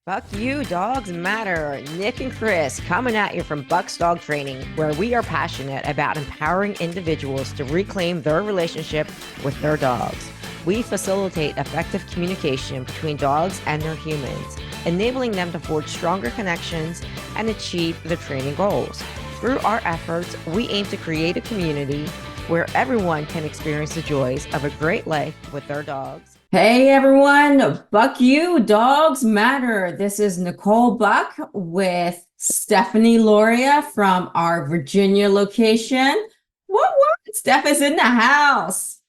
Fuck you, dogs matter. Nick and Chris coming at you from Buck's Dog Training, where we are passionate about empowering individuals to reclaim their relationship with their dogs. We facilitate effective communication between dogs and their humans, enabling them to forge stronger connections and achieve their training goals. Through our efforts, we aim to create a community where everyone can experience the joys of a great life with their dogs. Hey everyone, Buck You, Dogs Matter. This is Nicole Buck with Stephanie Loria from our Virginia location. What? Steph is in the house.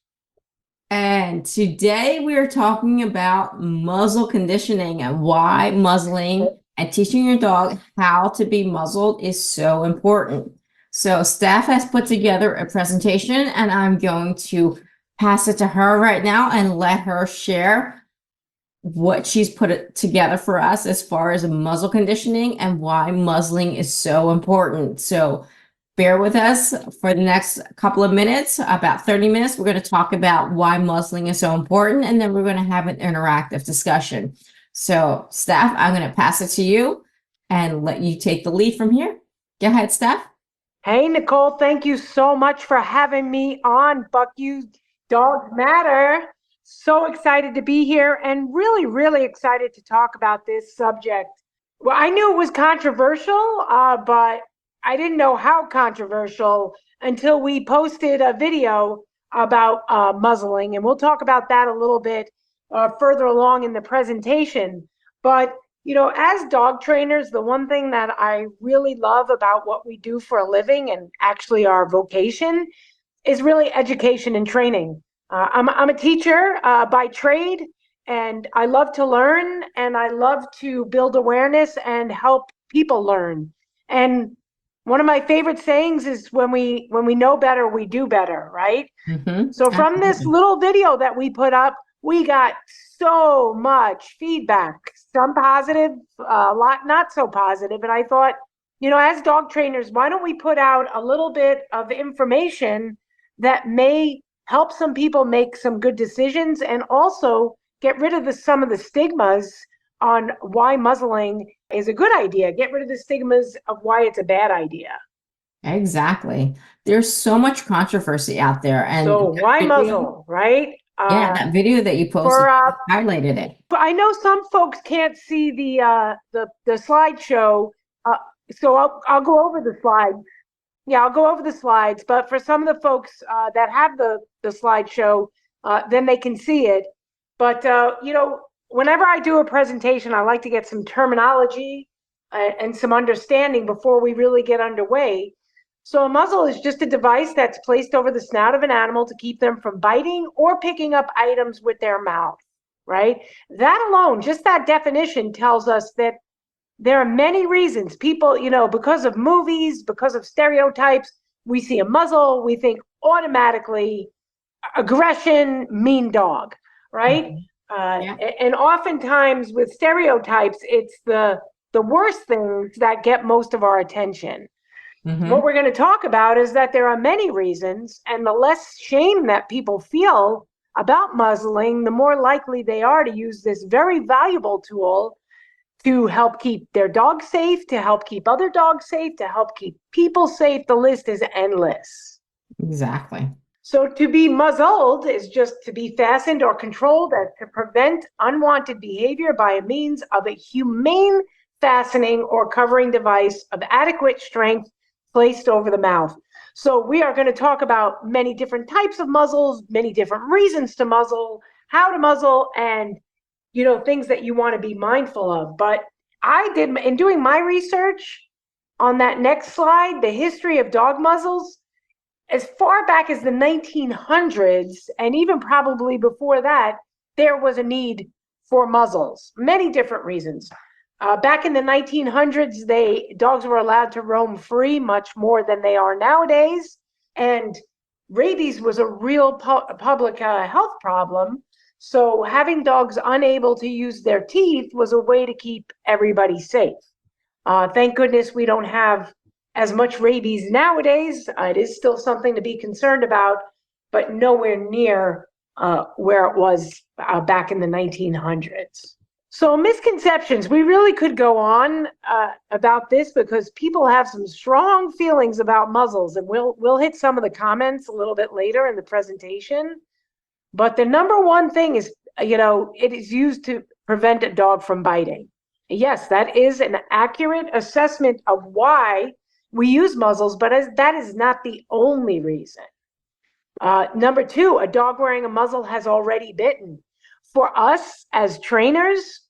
And today we are talking about muzzle conditioning and why muzzling and teaching your dog how to be muzzled is so important. So Steph has put together a presentation and I'm going to pass it to her right now and let her share what she's put together for us as far as muzzle conditioning and why muzzling is so important. So bear with us for the next couple of minutes, about 30 minutes. We're going to talk about why muzzling is so important, and then we're going to have an interactive discussion. So Steph, I'm going to pass it to you and let you take the lead from here. Go ahead, Steph. Hey, Nicole, thank you so much for having me on Buck You Dogs Matter. So excited to be here and really, really excited to talk about this subject. Well, I knew it was controversial, but I didn't know how controversial until we posted a video about muzzling. And we'll talk about that a little bit further along in the presentation. But, you know, as dog trainers, the one thing that I really love about what we do for a living and actually our vocation is really education and training. I'm a teacher by trade, and I love to learn, and I love to build awareness and help people learn. And one of my favorite sayings is when we know better, we do better, right? Mm-hmm. So from this little video that we put up, we got so much feedback, some positive, a lot not so positive. And I thought, you know, as dog trainers, why don't we put out a little bit of information that may help some people make some good decisions and also get rid of some of the stigmas on why muzzling is a good idea. Get rid of the stigmas of why it's a bad idea. Exactly. There's so much controversy out there. And so why muzzle, right? Yeah, that video that you posted highlighted it. But I know some folks can't see the slideshow, so I'll go over the slides. Yeah, I'll go over the slides, but for some of the folks that have the slideshow, then they can see it. But, you know, whenever I do a presentation, I like to get some terminology and some understanding before we really get underway. So a muzzle is just a device that's placed over the snout of an animal to keep them from biting or picking up items with their mouth, right? That alone, just that definition tells us that there are many reasons people, you know, because of movies, because of stereotypes, we see a muzzle, we think automatically aggression, mean dog, right? Mm-hmm. And oftentimes with stereotypes, it's the worst things that get most of our attention. Mm-hmm. What we're going to talk about is that there are many reasons, and the less shame that people feel about muzzling, the more likely they are to use this very valuable tool to help keep their dog safe, to help keep other dogs safe, to help keep people safe. The list is endless. Exactly. So to be muzzled is just to be fastened or controlled as to prevent unwanted behavior by a means of a humane fastening or covering device of adequate strength placed over the mouth. So we are going to talk about many different types of muzzles, many different reasons to muzzle, how to muzzle, and you know, things that you want to be mindful of. But I did, in doing my research on that next slide, the history of dog muzzles, as far back as the 1900s, and even probably before that, there was a need for muzzles, many different reasons. Back in the 1900s, dogs were allowed to roam free much more than they are nowadays. And rabies was a real public health problem. So having dogs unable to use their teeth was a way to keep everybody safe. Thank goodness we don't have as much rabies nowadays. It is still something to be concerned about, but nowhere near where it was back in the 1900s. So misconceptions, we really could go on about this because people have some strong feelings about muzzles, and we'll hit some of the comments a little bit later in the presentation. But the number one thing is, it is used to prevent a dog from biting. Yes, that is an accurate assessment of why we use muzzles, but that is not the only reason. Number two, a dog wearing a muzzle has already bitten. For us as trainers,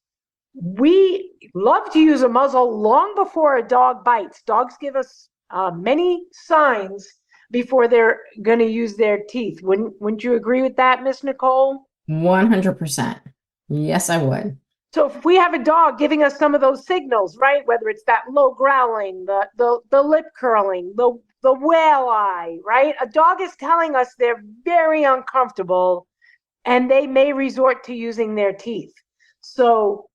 we love to use a muzzle long before a dog bites. Dogs give us many signs before they're going to use their teeth. Wouldn't you agree with that, Miss Nicole? 100%. Yes, I would. So if we have a dog giving us some of those signals, right, whether it's that low growling, the lip curling, the whale eye, right? A dog is telling us they're very uncomfortable and they may resort to using their teeth. So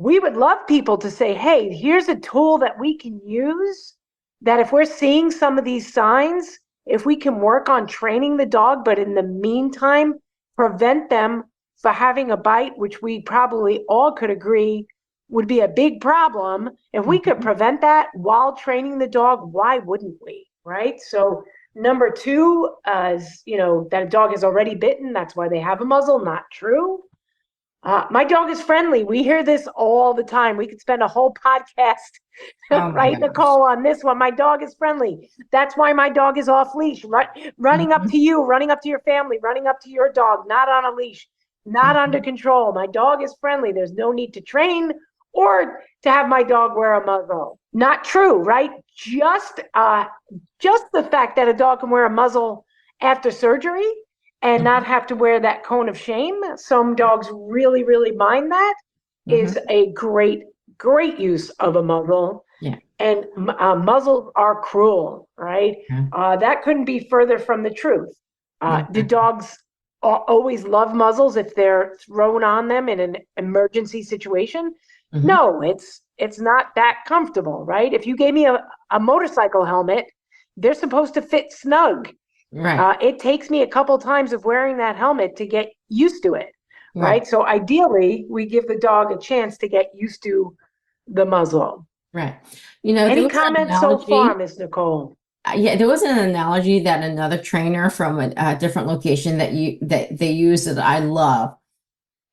we would love people to say, hey, here's a tool that we can use that if we're seeing some of these signs, if we can work on training the dog, but in the meantime, prevent them for having a bite, which we probably all could agree would be a big problem. If we could prevent that while training the dog, why wouldn't we, right? So number two is, that a dog is already bitten. That's why they have a muzzle. Not true. My dog is friendly. We hear this all the time. We could spend a whole podcast, right, Nicole, on this one. My dog is friendly. That's why my dog is off leash, running up to you, running up to your family, running up to your dog, not on a leash, not under control. My dog is friendly. There's no need to train or to have my dog wear a muzzle. Not true, right? Just the fact that a dog can wear a muzzle after surgery and not have to wear that cone of shame. Some dogs really, really mind that. Is a great use of a muzzle. Yeah. And muzzles are cruel, right? That couldn't be further from the truth. Do dogs always love muzzles if they're thrown on them in an emergency situation? No, it's not that comfortable, right? If you gave me a motorcycle helmet, they're supposed to fit snug. Right. It takes me a couple times of wearing that helmet to get used to it, right? So ideally, we give the dog a chance to get used to the muzzle. Right. Any comments so far, Ms. Nicole? Yeah, there was an analogy that another trainer from a different location that they use that I love.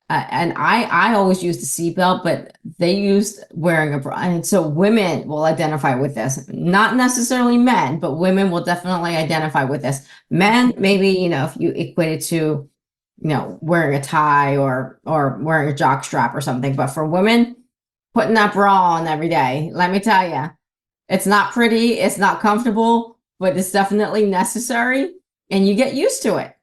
And I always use the seatbelt, but they used wearing a bra. And so women will identify with this, not necessarily men, but women will definitely identify with this. Men, maybe, if you equate it to, wearing a tie or wearing a jock strap or something. But for women, putting that bra on every day, let me tell you, it's not pretty, it's not comfortable, but it's definitely necessary. And you get used to it,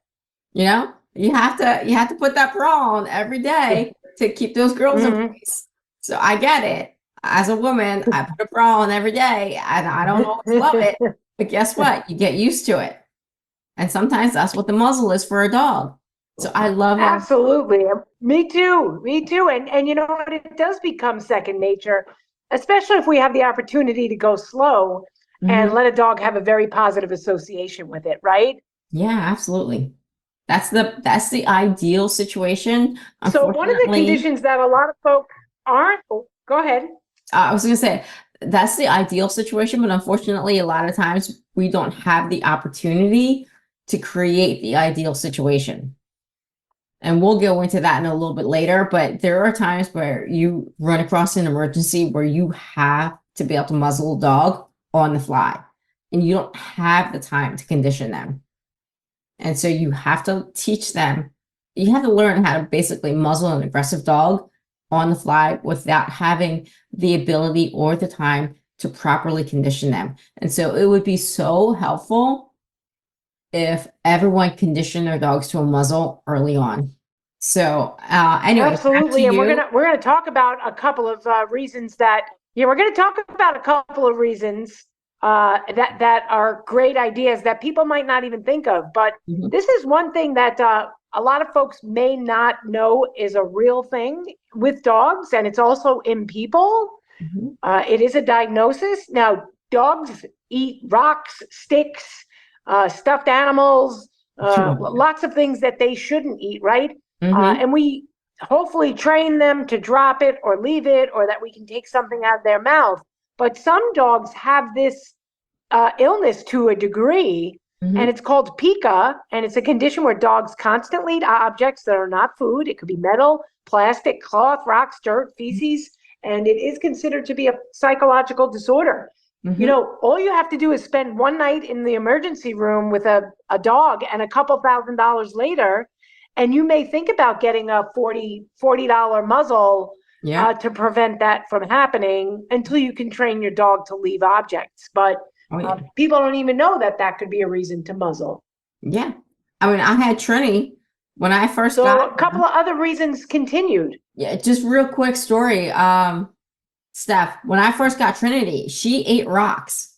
You have to put that bra on every day to keep those girls in place. So I get it. As a woman, I put a bra on every day and I don't always love it, but guess what? You get used to it. And sometimes that's what the muzzle is for a dog. So I love it. Absolutely. Me too. And you know what? It does become second nature, especially if we have the opportunity to go slow and let a dog have a very positive association with it, right? Yeah, absolutely. That's the ideal situation. So one of the conditions that a lot of folks aren't, go ahead. I was going to say, that's the ideal situation, but unfortunately, a lot of times we don't have the opportunity to create the ideal situation. And we'll go into that in a little bit later, but there are times where you run across an emergency where you have to be able to muzzle a dog on the fly, and you don't have the time to condition them. And so you have to teach them, you have to learn how to basically muzzle an aggressive dog on the fly without having the ability or the time to properly condition them. And so it would be so helpful if everyone conditioned their dogs to a muzzle early on. So anyway, absolutely. And we're gonna talk about a couple of reasons that that are great ideas that people might not even think of. But this is one thing that a lot of folks may not know is a real thing with dogs, and it's also in people. It is a diagnosis. Now, dogs eat rocks, sticks, stuffed animals, lots of things that they shouldn't eat, right? And we hopefully train them to drop it or leave it, or that we can take something out of their mouth. But some dogs have this illness to a degree, and it's called pica, and it's a condition where dogs constantly eat objects that are not food. It could be metal, plastic, cloth, rocks, dirt, feces, and it is considered to be a psychological disorder. You know, all you have to do is spend one night in the emergency room with a dog, and a couple $1,000s later, and you may think about getting a $40 muzzle to prevent that from happening until you can train your dog to leave objects. But people don't even know that that could be a reason to muzzle. Yeah. I mean, I had Trini when I first So got a couple of other reasons continued. Yeah, just real quick story. Steph, when I first got Trinity, she ate rocks.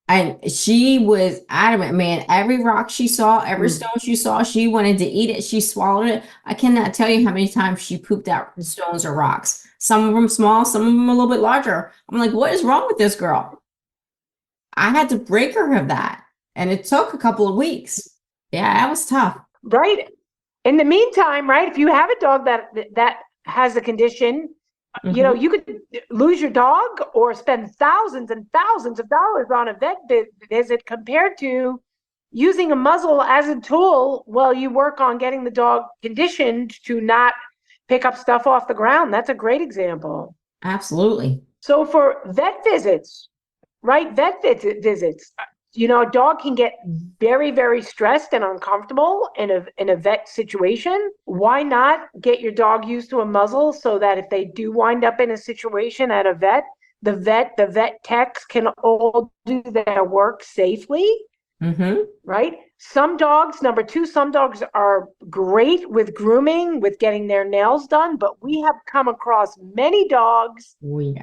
And she was adamant, man. Every rock she saw, every stone she saw, she wanted to eat it. She swallowed it. I cannot tell you how many times she pooped out stones or rocks. Some of them small, some of them a little bit larger. I'm like, what is wrong with this girl? I had to break her of that. And it took a couple of weeks. Yeah, that was tough. Right. In the meantime, right, if you have a dog that has a condition, you know, you could lose your dog or spend thousands and thousands of dollars on a vet visit compared to using a muzzle as a tool while you work on getting the dog conditioned to not pick up stuff off the ground. That's a great example. Absolutely. So for vet visits, right, visits, you know, a dog can get very, very stressed and uncomfortable in a vet situation. Why not get your dog used to a muzzle so that if they do wind up in a situation at a vet, the vet techs can all do their work safely, right? Some dogs, number two, some dogs are great with grooming, with getting their nails done, but we have come across many dogs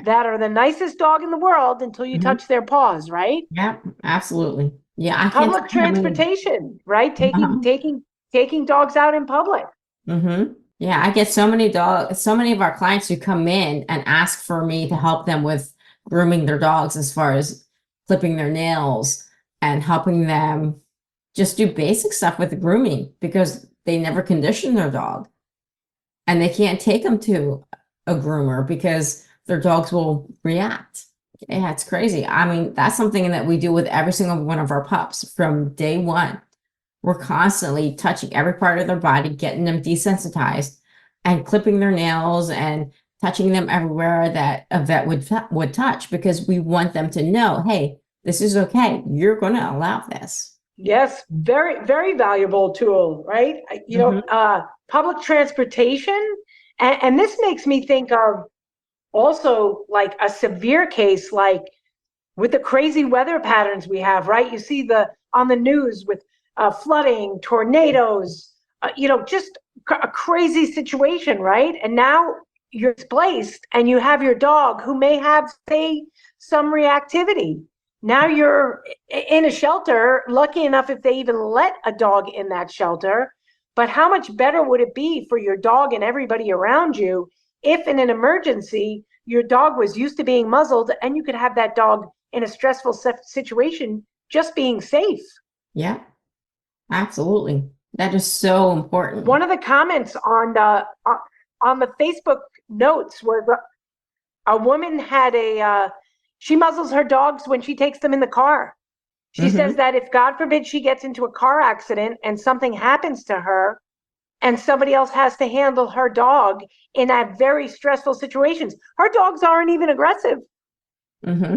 that are the nicest dog in the world until you touch their paws, right? Yeah, absolutely. Yeah, I Public transportation, right? Taking dogs out in public. Yeah, I get so many dogs, so many of our clients who come in and ask for me to help them with grooming their dogs as far as clipping their nails and helping them just do basic stuff with the grooming because they never condition their dog and they can't take them to a groomer because their dogs will react. Yeah, it's crazy. I mean, that's something that we do with every single one of our pups from day one. We're constantly touching every part of their body, getting them desensitized and clipping their nails and touching them everywhere that a vet would touch because we want them to know, hey, this is okay. You're going to allow this. Yes, very, very valuable tool, right? You know, public transportation. And this makes me think of also like a severe case, like with the crazy weather patterns we have, right? You see on the news with flooding, tornadoes, you know, just a crazy situation, right? And now you're displaced and you have your dog who may have, say, some reactivity. Now you're in a shelter, lucky enough if they even let a dog in that shelter. But how much better would it be for your dog and everybody around you if in an emergency, your dog was used to being muzzled and you could have that dog in a stressful situation just being safe? Yeah, absolutely. That is so important. One of the comments on the Facebook notes was a woman had she muzzles her dogs when she takes them in the car. She says that if God forbid she gets into a car accident and something happens to her and somebody else has to handle her dog in that very stressful situations, her dogs aren't even aggressive.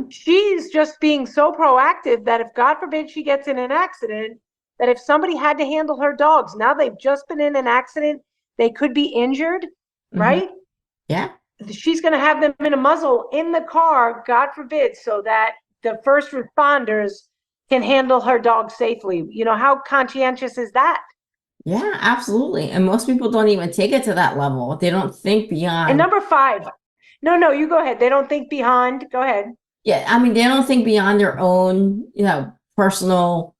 She's just being so proactive that if God forbid she gets in an accident, that if somebody had to handle her dogs, now they've just been in an accident, they could be injured, right? Yeah. She's going to have them in a muzzle in the car, God forbid, so that the first responders can handle her dog safely. You know, how conscientious is that? Yeah, absolutely. And most people don't even take it to that level. They don't think beyond. And number 5, no, you go ahead. They don't think beyond. Go ahead. Yeah, I mean, they don't think beyond their own, you know, personal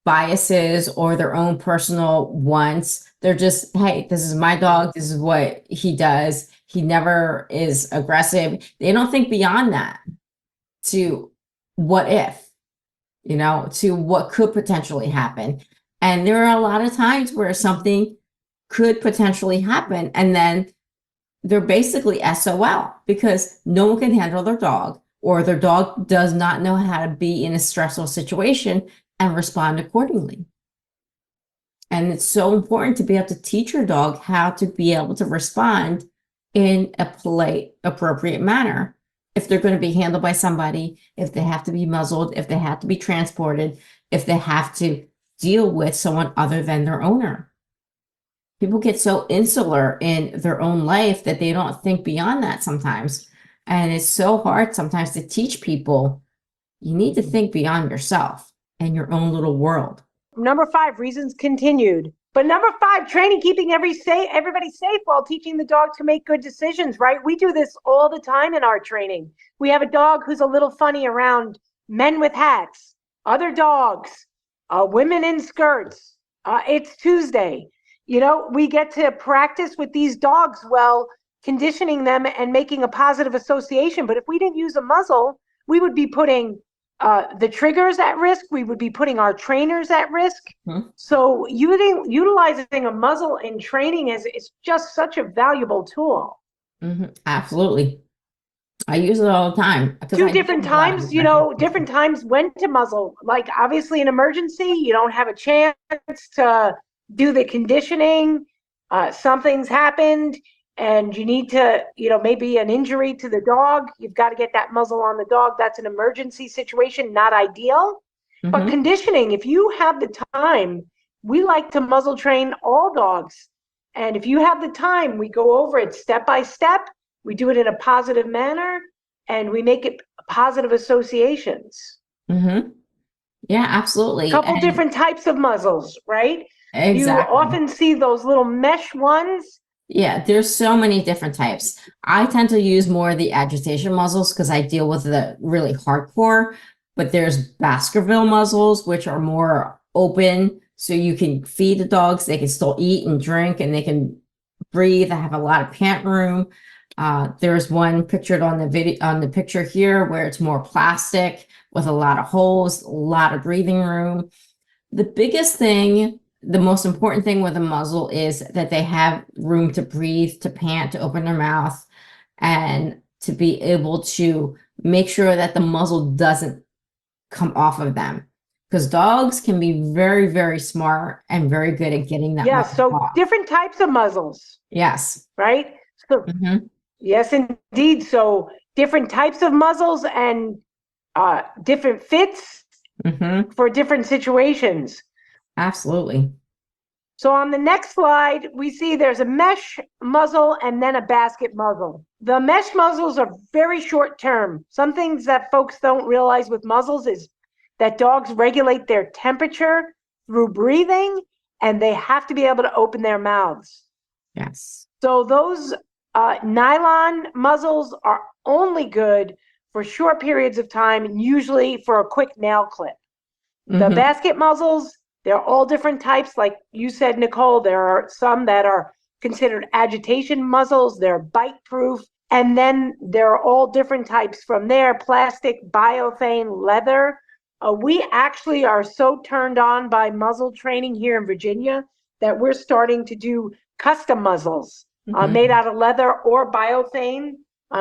biases or their own personal wants. They're just, hey, this is my dog. This is what he does. He never is aggressive. They don't think beyond that to what if, you know, to what could potentially happen. And there are a lot of times where something could potentially happen. And then they're basically SOL because no one can handle their dog, or their dog does not know how to be in a stressful situation and respond accordingly. And it's so important to be able to teach your dog how to be able to respond in a polite, appropriate manner. If they're going to be handled by somebody, if they have to be muzzled, if they have to be transported, if they have to deal with someone other than their owner. People get so insular in their own life that they don't think beyond that sometimes. And it's so hard sometimes to teach people, you need to think beyond yourself and your own little world. Number 5, reasons continued. But number 5, training, keeping everybody safe while teaching the dog to make good decisions, right? We do this all the time in our training. We have a dog who's a little funny around men with hats, other dogs, women in skirts. It's Tuesday. You know, we get to practice with these dogs well, conditioning them and making a positive association. But if we didn't use a muzzle, we would be putting the triggers at risk. We would be putting our trainers at risk. So utilizing a muzzle in training is just such a valuable tool. Absolutely. I use it all the time. Two different times, different times when to muzzle. Like obviously an emergency, you don't have a chance to do the conditioning. Something's happened and you need to, maybe an injury to the dog. You've got to get that muzzle on the dog. That's an emergency situation, not ideal. But conditioning, if you have the time, we like to muzzle train all dogs. And if you have the time, we go over it step by step. We do it in a positive manner and we make it positive associations. Yeah, absolutely. A couple different types of muzzles, right? Exactly. You often see those little mesh ones. Yeah, there's so many different types. I tend to use more of the agitation muzzles because I deal with the really hardcore, but there's Baskerville muzzles, which are more open. So you can feed the dogs, they can still eat and drink and they can breathe. I have a lot of pant room. There's one pictured on the picture here where it's more plastic with a lot of holes, a lot of breathing room. The biggest thing, the most important thing with a muzzle is that they have room to breathe, to pant, to open their mouth, and to be able to make sure that the muzzle doesn't come off of them. Because dogs can be very, very smart and very good at getting that. Yeah, so off. Different types of muzzles. Yes. Right? So, yes, indeed. So different types of muzzles and different fits for different situations. Absolutely. So on the next slide, we see there's a mesh muzzle and then a basket muzzle. The mesh muzzles are very short term. Some things that folks don't realize with muzzles is that dogs regulate their temperature through breathing and they have to be able to open their mouths. Yes. So those nylon muzzles are only good for short periods of time and usually for a quick nail clip. The basket muzzles, they're all different types. Like you said, Nicole, there are some that are considered agitation muzzles. They're bite proof. And then there are all different types from there, plastic, biothane, leather. We actually are so turned on by muzzle training here in Virginia that we're starting to do custom muzzles made out of leather or biothane,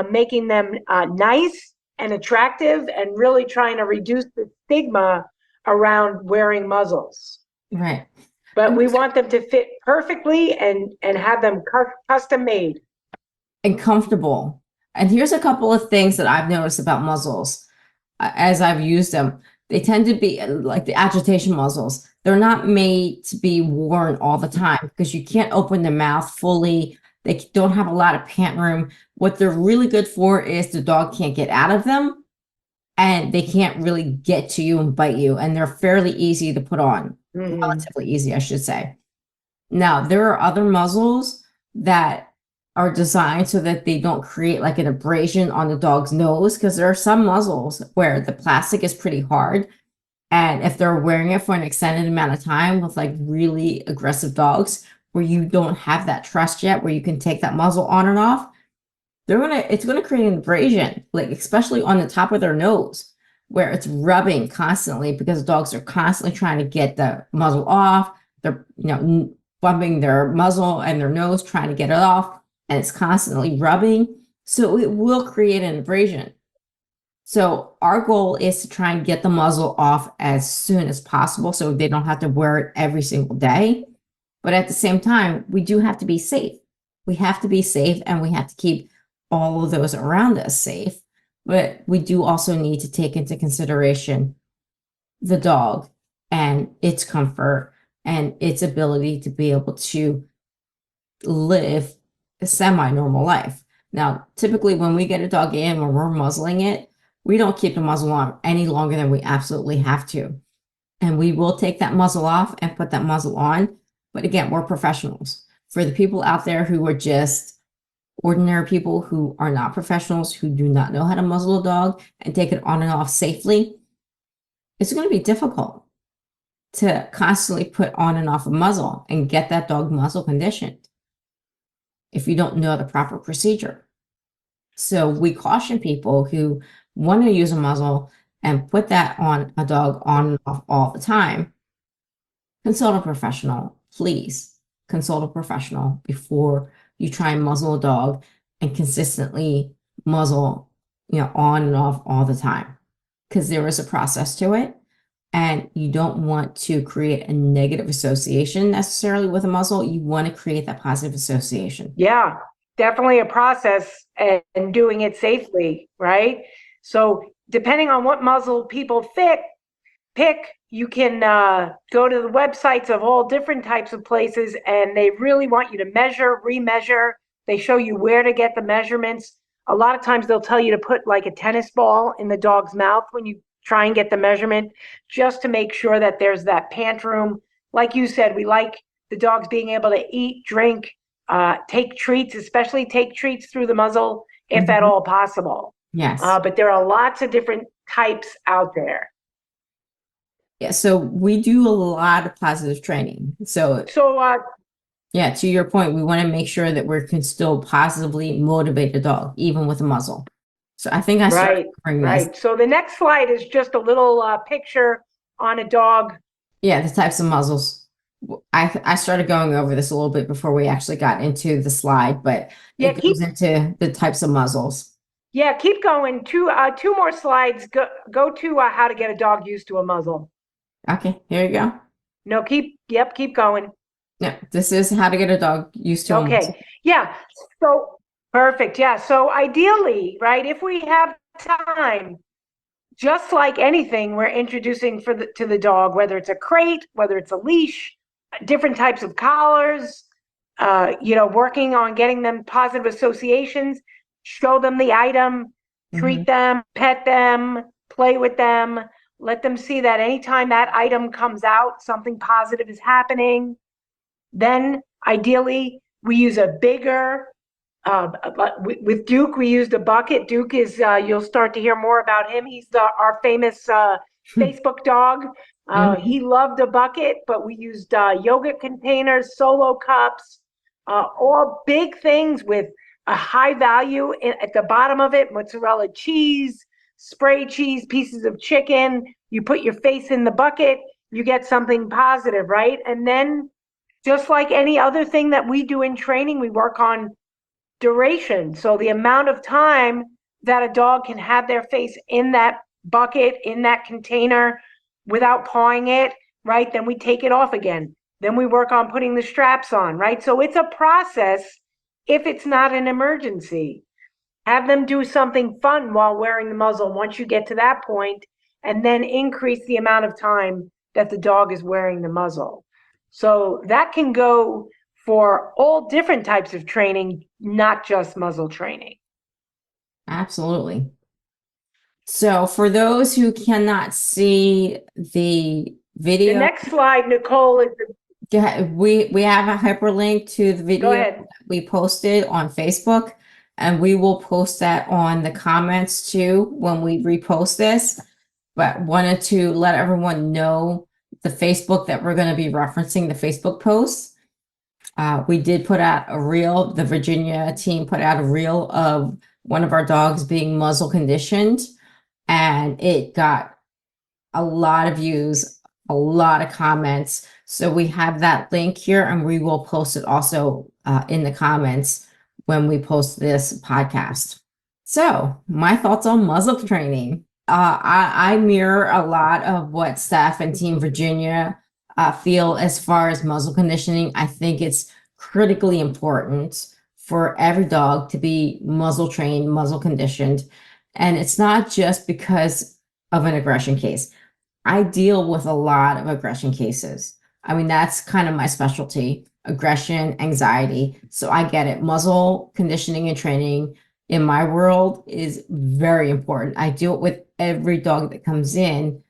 making them nice and attractive and really trying to reduce the stigma around wearing muzzles. Right. But we want them to fit perfectly and have them custom made. And comfortable. And here's a couple of things that I've noticed about muzzles as I've used them. They tend to be like the agitation muzzles. They're not made to be worn all the time because you can't open the mouth fully. They don't have a lot of pant room. What they're really good for is the dog can't get out of them and they can't really get to you and bite you. And they're fairly easy to put on, relatively easy, I should say. Now, there are other muzzles that are designed so that they don't create like an abrasion on the dog's nose, because there are some muzzles where the plastic is pretty hard. And if they're wearing it for an extended amount of time with like really aggressive dogs where you don't have that trust yet, where you can take that muzzle on and off, it's gonna create an abrasion, like especially on the top of their nose, where it's rubbing constantly because dogs are constantly trying to get the muzzle off. They're bumping their muzzle and their nose, trying to get it off, and it's constantly rubbing. So it will create an abrasion. So our goal is to try and get the muzzle off as soon as possible so they don't have to wear it every single day. But at the same time, we do have to be safe. We have to be safe, and we have to keep all of those around us safe. But we do also need to take into consideration the dog and its comfort and its ability to be able to live a semi-normal life. Now, typically when we get a dog in, when we're muzzling it, we don't keep the muzzle on any longer than we absolutely have to. And we will take that muzzle off and put that muzzle on. But again, we're professionals. For the people out there who are just ordinary people who are not professionals, who do not know how to muzzle a dog and take it on and off safely, it's going to be difficult to constantly put on and off a muzzle and get that dog muzzle conditioned if you don't know the proper procedure. So we caution people who want to use a muzzle and put that on a dog on and off all the time. Consult a professional, please. Consult a professional before you try and muzzle a dog and consistently muzzle, on and off all the time, because there is a process to it. And you don't want to create a negative association necessarily with a muzzle. You want to create that positive association. Yeah, definitely a process, and doing it safely, right? So depending on what muzzle people pick, you can go to the websites of all different types of places, and they really want you to measure, remeasure. They show you where to get the measurements. A lot of times they'll tell you to put like a tennis ball in the dog's mouth when you try and get the measurement, just to make sure that there's that pant room. Like you said, we like the dogs being able to eat, drink, take treats, especially take treats through the muzzle, if at all possible. Yes. But there are lots of different types out there. Yeah, so we do a lot of positive training. So yeah, to your point, we want to make sure that we can still positively motivate the dog, even with a muzzle. So I think I started covering this. Right. So the next slide is just a little picture on a dog. Yeah, the types of muzzles. I started going over this a little bit before we actually got into the slide, but it goes into the types of muzzles. Yeah, keep going. Two more slides. Go to how to get a dog used to a muzzle. Okay, here you go. No, keep going. Yeah, this is how to get a dog used to a muzzle. Okay. Yeah. So perfect. Yeah. So ideally, right, if we have time, just like anything we're introducing to the dog, whether it's a crate, whether it's a leash, different types of collars, working on getting them positive associations, show them the item, treat them, pet them, play with them, let them see that anytime that item comes out, something positive is happening. Then ideally we use a bigger, with Duke, we used a bucket. Duke is, you'll start to hear more about him. He's our famous Facebook dog. He loved a bucket, but we used yogurt containers, solo cups, all big things with a high value at the bottom of it, mozzarella cheese, spray cheese, pieces of chicken. You put your face in the bucket, you get something positive, right? And then just like any other thing that we do in training, we work on duration. So the amount of time that a dog can have their face in that bucket, in that container without pawing it, right? Then we take it off again. Then we work on putting the straps on, right? So it's a process if it's not an emergency. Have them do something fun while wearing the muzzle once you get to that point, and then increase the amount of time that the dog is wearing the muzzle. So that can go for all different types of training, not just muzzle training. Absolutely. So for those who cannot see the video, the next slide, Nicole, is we have a hyperlink to the video that we posted on Facebook, and we will post that on the comments too when we repost this. But wanted to let everyone know the Facebook that we're going to be referencing, the Facebook post. We did put out a reel. The Virginia team put out a reel of one of our dogs being muzzle conditioned, and it got a lot of views, a lot of comments. So we have that link here, and we will post it also in the comments when we post this podcast. So my thoughts on muzzle training. I mirror a lot of what Steph and Team Virginia feel as far as muzzle conditioning. I think it's critically important for every dog to be muzzle trained, muzzle conditioned. And it's not just because of an aggression case. I deal with a lot of aggression cases. I mean, that's kind of my specialty, aggression, anxiety. So I get it. Muzzle conditioning and training in my world is very important. I do it with every dog that comes in,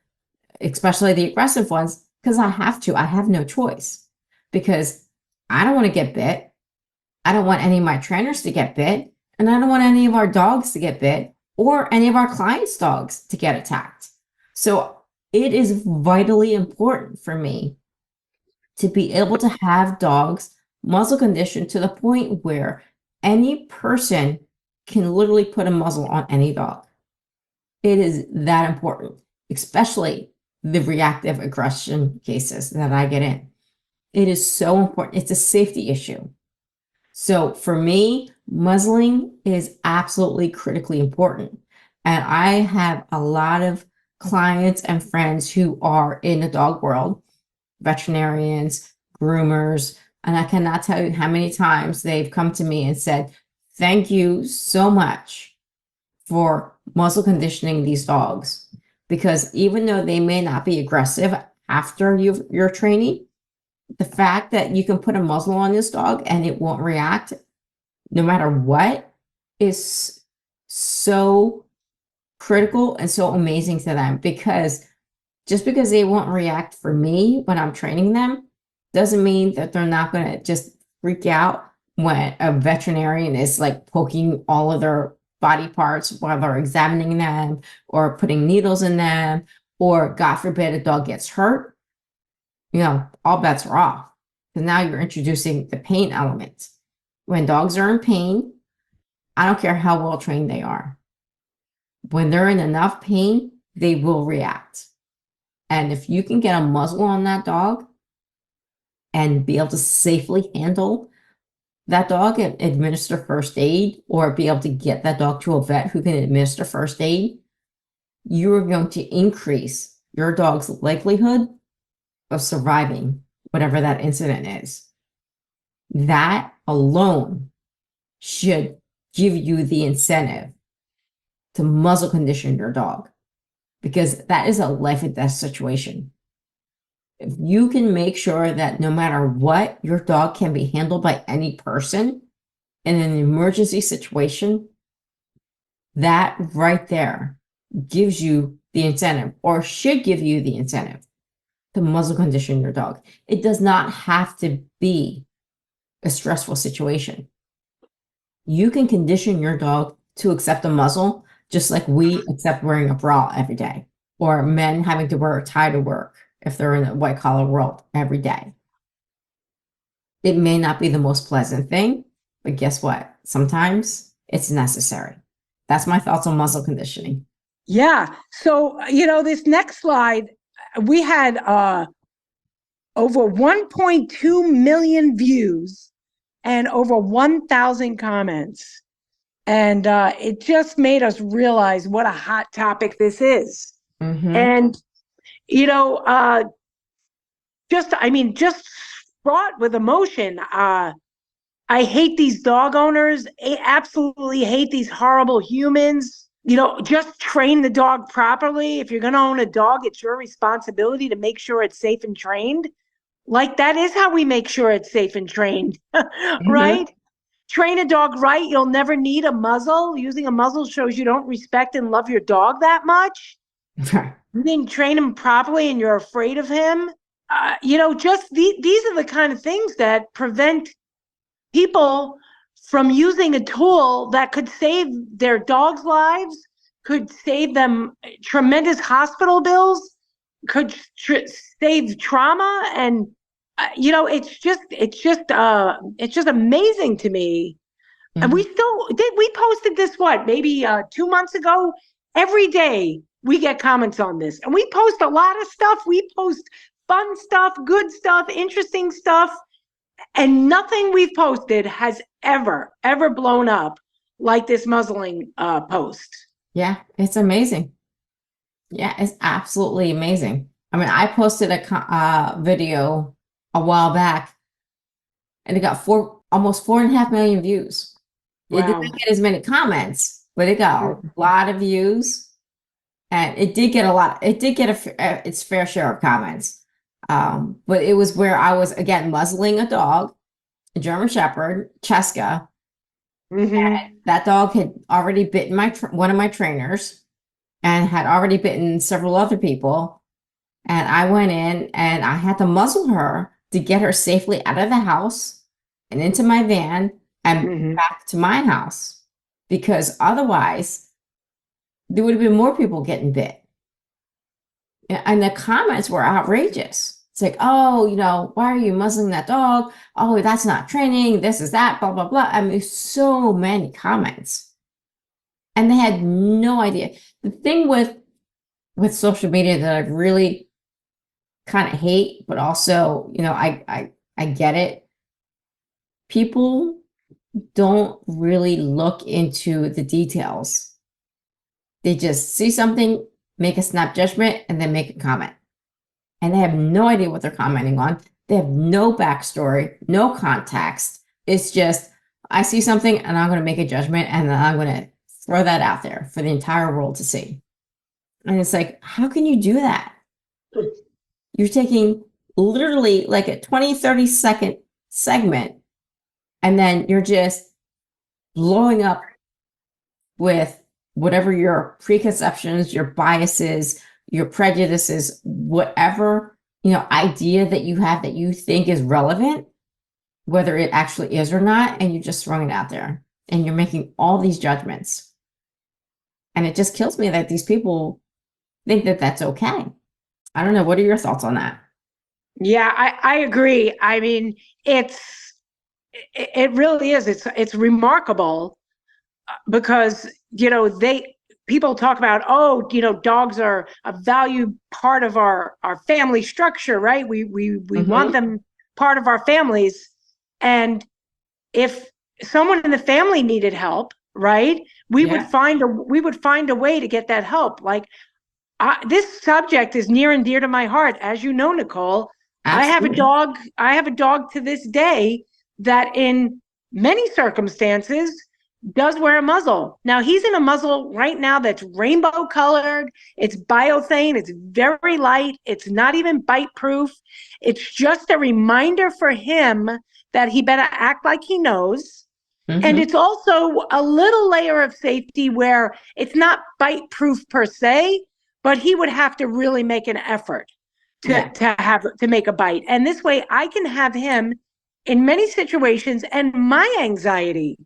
especially the aggressive ones, because I have to. I have no choice because I don't want to get bit. I don't want any of my trainers to get bit, and I don't want any of our dogs to get bit or any of our clients' dogs to get attacked. So it is vitally important for me to be able to have dogs muzzle conditioned to the point where any person can literally put a muzzle on any dog. It is that important, especially the reactive aggression cases that I get in. It is so important. It's a safety issue. So for me, muzzling is absolutely critically important. And I have a lot of clients and friends who are in the dog world, veterinarians, groomers, and I cannot tell you how many times they've come to me and said, thank you so much for muzzle conditioning these dogs. Because even though they may not be aggressive after your training, the fact that you can put a muzzle on this dog and it won't react no matter what is so critical and so amazing to them, because just because they won't react for me when I'm training them doesn't mean that they're not going to just freak out when a veterinarian is like poking all of their body parts while they're examining them or putting needles in them, or God forbid a dog gets hurt. You know, all bets are off, because now you're introducing the pain element. When dogs are in pain, I don't care how well trained they are. When they're in enough pain, they will react. And if you can get a muzzle on that dog and be able to safely handle that dog and administer first aid, or be able to get that dog to a vet who can administer first aid, you are going to increase your dog's likelihood of surviving whatever that incident is. That alone should give you the incentive to muzzle condition your dog, because that is a life and death situation. If you can make sure that no matter what, your dog can be handled by any person in an emergency situation, that right there gives you the incentive, or should give you the incentive, to muzzle condition your dog. It does not have to be a stressful situation. You can condition your dog to accept a muzzle just like we accept wearing a bra every day, or men having to wear a tie to work if they're in a white collar world every day. It may not be the most pleasant thing, but guess what? Sometimes it's necessary. That's my thoughts on muzzle conditioning. Yeah. So, this next slide, we had over 1.2 million views and over 1,000 comments. And it just made us realize what a hot topic this is. Mm-hmm. And, just fraught with emotion. I hate these dog owners. I absolutely hate these horrible humans. Just train the dog properly. If you're going to own a dog, it's your responsibility to make sure it's safe and trained. Like, that is how we make sure it's safe and trained, right? Train a dog right. You'll never need a muzzle. Using a muzzle shows you don't respect and love your dog that much. You didn't train him properly and you're afraid of him. These are the kind of things that prevent people from using a tool that could save their dogs' lives, could save them tremendous hospital bills, could save trauma. And it's just amazing to me. Mm-hmm. And we posted this, maybe 2 months ago. Every day we get comments on this, and we post a lot of stuff. We post fun stuff, good stuff, interesting stuff. And nothing we've posted has ever blown up like this muzzling post. Yeah, it's amazing. Yeah, it's absolutely amazing. I mean, I posted a video a while back, and it got almost 4.5 million views. It Wow. didn't get as many comments, but it got a lot of views, and it did get a lot. It did get its fair share of comments. But it was where I was again muzzling a dog, a German Shepherd, Cheska. And that dog had already bitten one of my trainers, and had already bitten several other people. And I went in and I had to muzzle her to get her safely out of the house and into my van and back to my house, because otherwise there would have been more people getting bit. And the comments were outrageous. It's like, oh, why are you muzzling that dog? Oh, that's not training. This is that, blah, blah, blah. I mean, so many comments. And they had no idea. The thing with social media that I really kind of hate, but also, I get it. People don't really look into the details. They just see something, make a snap judgment, and then make a comment. And they have no idea what they're commenting on. They have no backstory, no context. It's just, I see something and I'm going to make a judgment, and then I'm going to throw that out there for the entire world to see. And it's like, how can you do that? You're taking literally like a 20, 30-second segment, and then you're just blowing up with whatever your preconceptions, your biases, your prejudices, whatever, idea that you have that you think is relevant, whether it actually is or not, and you're just throwing it out there and you're making all these judgments. And it just kills me that these people think that that's okay. I don't know. What are your thoughts on that? Yeah, I agree. I mean, it really is. It's remarkable because, people talk about, oh, dogs are a valued part of our family structure, right? We want them part of our families. And if someone in the family needed help, right, we would find a way to get that help. Like, this subject is near and dear to my heart, as you know, Nicole. Absolutely. I have a dog to this day that in many circumstances does wear a muzzle. Now, he's in a muzzle right now that's rainbow colored. It's biothane. It's very light. It's not even bite proof. It's just a reminder for him that he better act like he knows. And it's also a little layer of safety where it's not bite proof per se, but he would have to really make an effort to make a bite. And this way I can have him in many situations, and my anxiety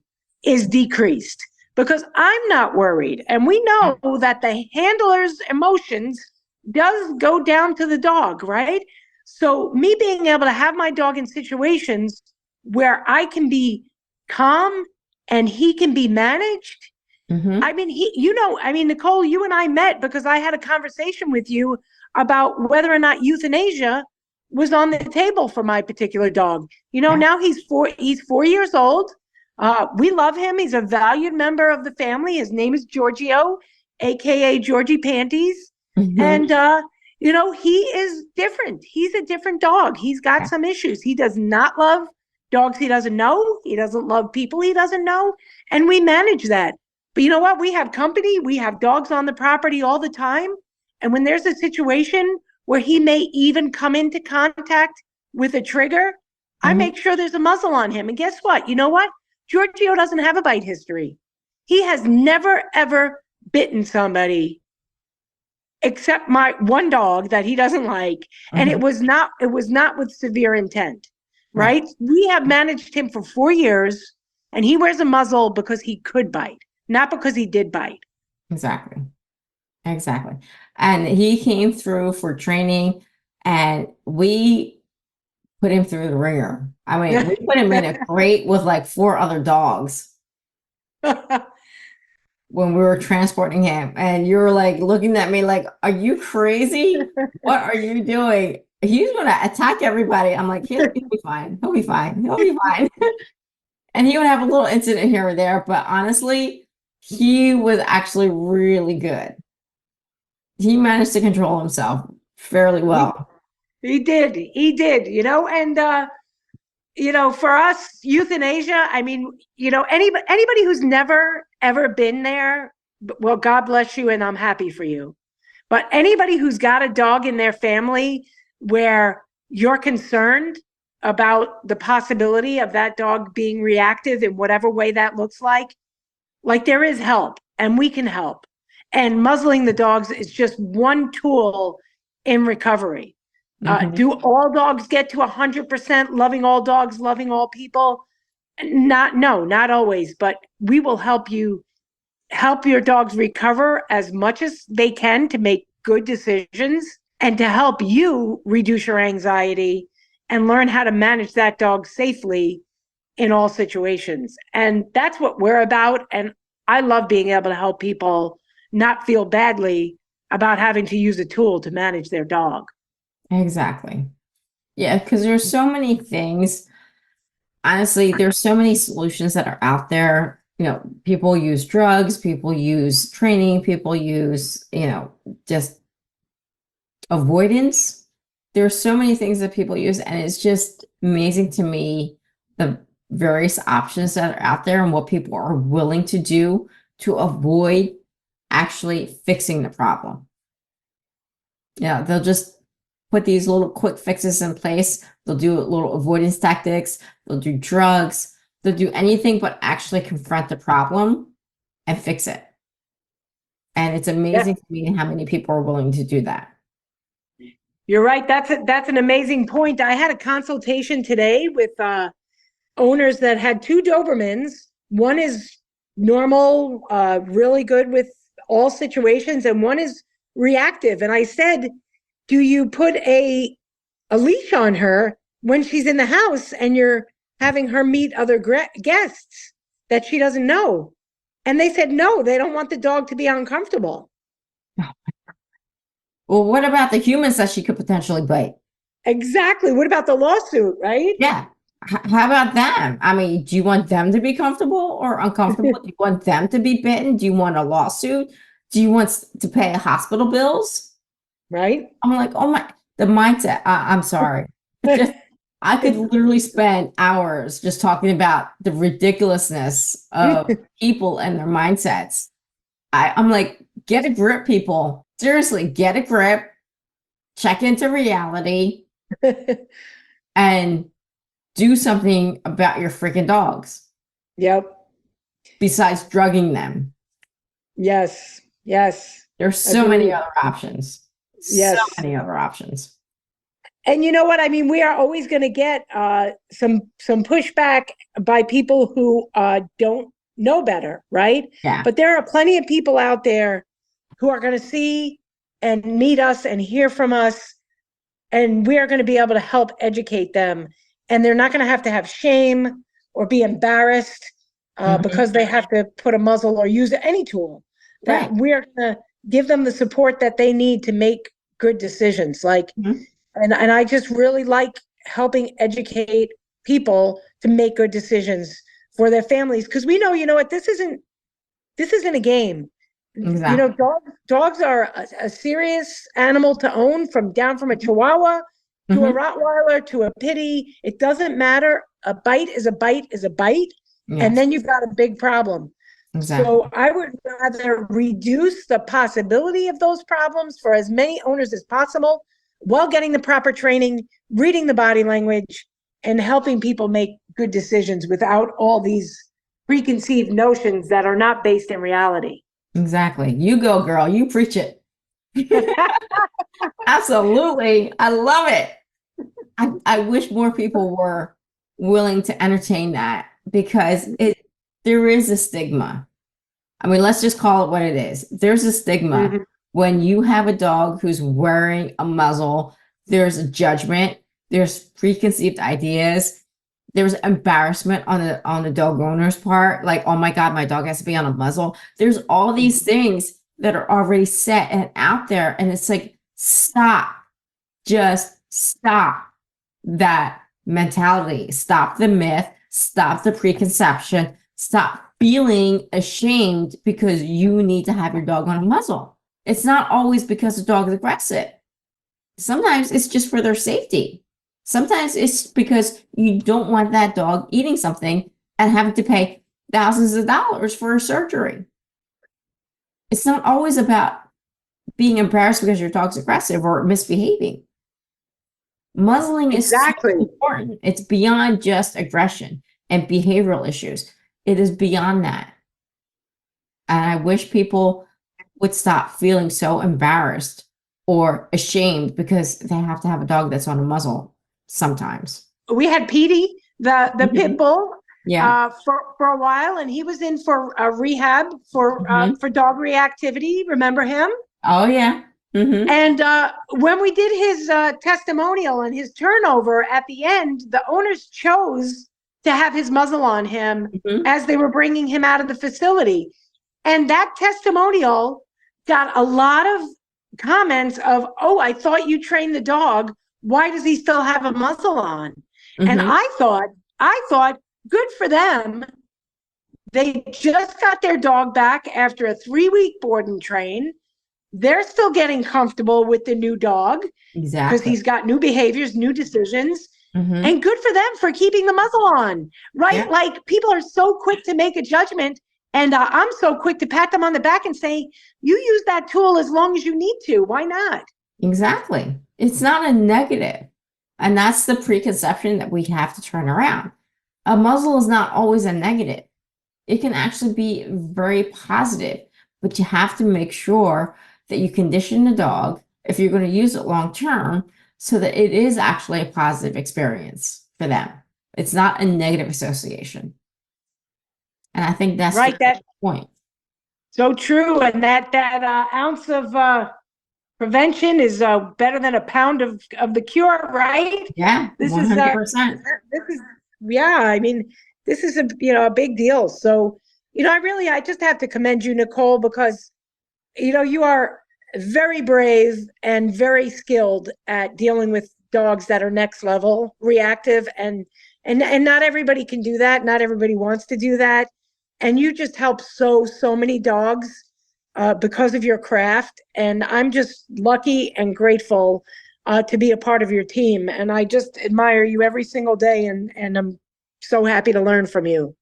is decreased because I'm not worried. And we know that the handler's emotions does go down to the dog, right? So me being able to have my dog in situations where I can be calm and he can be managed. I mean, Nicole, you and I met because I had a conversation with you about whether or not euthanasia was on the table for my particular dog. Now he's 4 years old. We love him. He's a valued member of the family. His name is Giorgio, AKA Georgie Panties. And, he is different. He's a different dog. He's got some issues. He does not love dogs he doesn't know. He doesn't love people he doesn't know. And we manage that. But you know what? We have company. We have dogs on the property all the time. And when there's a situation where he may even come into contact with a trigger, I make sure there's a muzzle on him. And guess what? You know what? Giorgio doesn't have a bite history. He has never, ever bitten somebody except my one dog that he doesn't like. And it was not with severe intent, right? We have managed him for 4 years, and he wears a muzzle because he could bite, not because he did bite. Exactly. And he came through for training, and we put him through the ringer. I mean, we put him in a crate with like 4 other dogs when we were transporting him. And you were like looking at me like, are you crazy? What are you doing? he's going to attack everybody. I'm like, he'll be fine. He'll be fine. He'll be fine. And he would have a little incident here or there, but honestly, he was actually really good. He managed to control himself fairly well. He did. He did, and for us, euthanasia, I mean, anybody who's never ever been there, well, God bless you and I'm happy for you. But anybody who's got a dog in their family where you're concerned about the possibility of that dog being reactive in whatever way that looks like there is help and we can help. And muzzling the dogs is just one tool in recovery. Do all dogs get to 100% loving all dogs, loving all people? Not always, but we will help your dogs recover as much as they can to make good decisions and to help you reduce your anxiety and learn how to manage that dog safely in all situations. And that's what we're about. And I love being able to help people not feel badly about having to use a tool to manage their dog. Exactly. Yeah, because there's so many things. Honestly, there's so many solutions that are out there. People use drugs, people use training, people use, just avoidance. There's so many things that people use, and it's just amazing to me the various options that are out there and what people are willing to do to avoid actually fixing the problem. They'll just put these little quick fixes in place. They'll do little avoidance tactics. They'll do drugs. They'll do anything but actually confront the problem and fix it. And it's amazing to me how many people are willing to do that. You're right. That's an amazing point. I had a consultation today with owners that had two Dobermans. One is normal, really good with all situations, and one is reactive. And I said, do you put a leash on her when she's in the house and you're having her meet other guests that she doesn't know? And they said, no, they don't want the dog to be uncomfortable. Well, what about the humans that she could potentially bite? Exactly. What about the lawsuit, right? Yeah. How about them? I mean, do you want them to be comfortable or uncomfortable? Do you want them to be bitten? Do you want a lawsuit? Do you want to pay hospital bills? Right. I'm like, oh my, the mindset. I'm sorry. I could literally spend hours just talking about the ridiculousness of people and their mindsets. I'm like, get a grip, people. Seriously, get a grip, check into reality, and do something about your freaking dogs. Yep. Besides drugging them. Yes. Yes. There's so many other options. Yes. So many other options. And you know what? I mean, we are always going to get some pushback by people who don't know better, right? Yeah. But there are plenty of people out there who are going to see and meet us and hear from us, and we are going to be able to help educate them. And they're not going to have shame or be embarrassed because they have to put a muzzle or use any tool. That we are going to give them the support that they need to make good decisions. And I just really like helping educate people to make good decisions for their families, because we know, what, this isn't a game. Exactly. Dogs are a serious animal to own, from a Chihuahua to a Rottweiler to a Pitty. It doesn't matter. A bite is a bite is a bite. Yes. And then you've got a big problem. Exactly. So I would rather reduce the possibility of those problems for as many owners as possible while getting the proper training, reading the body language, and helping people make good decisions without all these preconceived notions that are not based in reality. Exactly. You go, girl. You preach it. Absolutely. I love it. I wish more people were willing to entertain that, because there is a stigma. I mean, let's just call it what it is. There's a stigma when you have a dog who's wearing a muzzle. There's a judgment. There's preconceived ideas. There's embarrassment on the dog owner's part. Like, oh my God, my dog has to be on a muzzle. There's all these things that are already set and out there. And it's like, stop. Just stop that mentality, stop the myth, stop the preconception, stop feeling ashamed because you need to have your dog on a muzzle. It's not always because the dog is aggressive. Sometimes it's just for their safety. Sometimes it's because you don't want that dog eating something and having to pay thousands of dollars for a surgery. It's not always about being embarrassed because your dog's aggressive or misbehaving. Muzzling is so important. It's beyond just aggression and behavioral issues. It is beyond that. And I wish people would stop feeling so embarrassed or ashamed because they have to have a dog that's on a muzzle sometimes. We had Petey, the pit bull, for a while, and he was in for rehab for dog reactivity. Remember him? Oh yeah. And when we did his testimonial and his turnover at the end, the owners chose to have his muzzle on him as they were bringing him out of the facility. And that testimonial got a lot of comments of, oh, I thought you trained the dog. Why does he still have a muzzle on? And I thought, good for them. They just got their dog back after a 3-week board and train. They're still getting comfortable with the new dog. Exactly. Because he's got new behaviors, new decisions. And good for them for keeping the muzzle on, right? Yeah. Like, people are so quick to make a judgment. And I'm so quick to pat them on the back and say, you use that tool as long as you need to. Why not? Exactly. It's not a negative. And that's the preconception that we have to turn around. A muzzle is not always a negative. It can actually be very positive, but you have to make sure that you condition the dog if you're going to use it long term so that it is actually a positive experience for them. It's not a negative association. And I think that's right, the point. So true. And that ounce of prevention is better than a pound of the cure, right? Yeah, this 100%. I mean, this is a big deal. So, I just have to commend you, Nicole, because, you are very brave and very skilled at dealing with dogs that are next level reactive. And not everybody can do that. Not everybody wants to do that. And you just help so many dogs because of your craft. And I'm just lucky and grateful to be a part of your team. And I just admire you every single day. And I'm so happy to learn from you.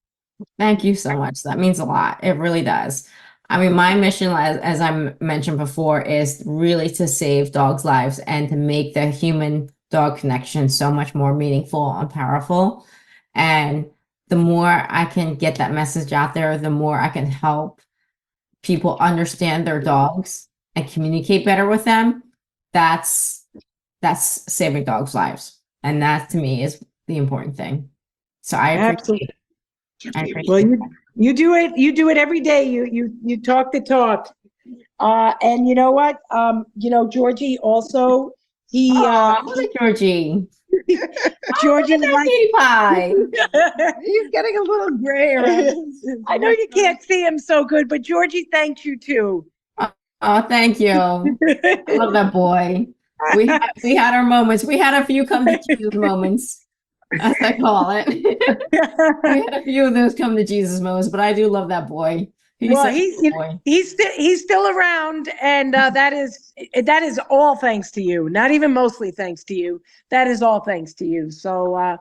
Thank you so much. That means a lot. It really does. I mean, my mission, as I mentioned before, is really to save dogs' lives and to make the human-dog connection so much more meaningful and powerful. And the more I can get that message out there, the more I can help people understand their dogs and communicate better with them. That's saving dogs' lives. And that, to me, is the important thing. So I appreciate it. Well, you do it every day. You talk the talk. And you know what? Georgie also, Georgie. Georgie, pie. He's getting a little gray around. I know you can't see him so good, but Georgie thanks you too. Oh, thank you. I love that boy. We had our moments. We had a few come to Jesus moments, as I call it. We had a few of those come to Jesus moments, but I do love that boy. He's still around, and that is all thanks to you. Not even mostly thanks to you. That is all thanks to you. So if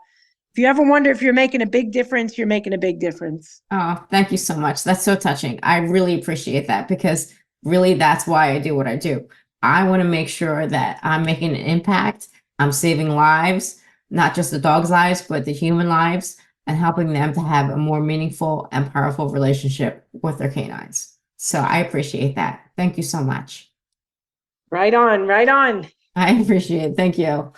you ever wonder if you're making a big difference, you're making a big difference. Oh, thank you so much. That's so touching. I really appreciate that, because really that's why I do what I do. I want to make sure that I'm making an impact. I'm saving lives, not just the dogs' lives, but the human lives, and helping them to have a more meaningful and powerful relationship with their canines. So I appreciate that. Thank you so much. Right on, right on. I appreciate it. Thank you.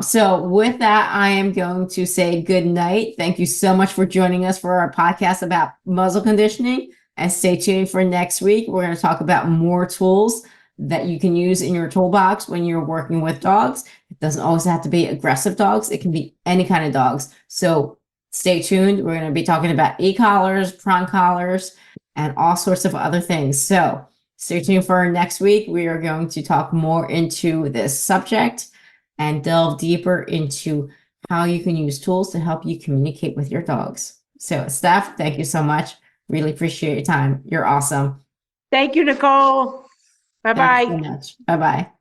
So with that, I am going to say good night. Thank you so much for joining us for our podcast about muzzle conditioning. And stay tuned for next week. We're going to talk about more tools that you can use in your toolbox when you're working with dogs. It doesn't always have to be aggressive dogs. It can be any kind of dogs. So stay tuned. We're going to be talking about e-collars, prong collars, and all sorts of other things. So stay tuned for next week. We are going to talk more into this subject. and delve deeper into how you can use tools to help you communicate with your dogs. So, Steph, thank you so much. Really appreciate your time. You're awesome. Thank you, Nicole. Thanks Bye-bye. so much. Bye bye.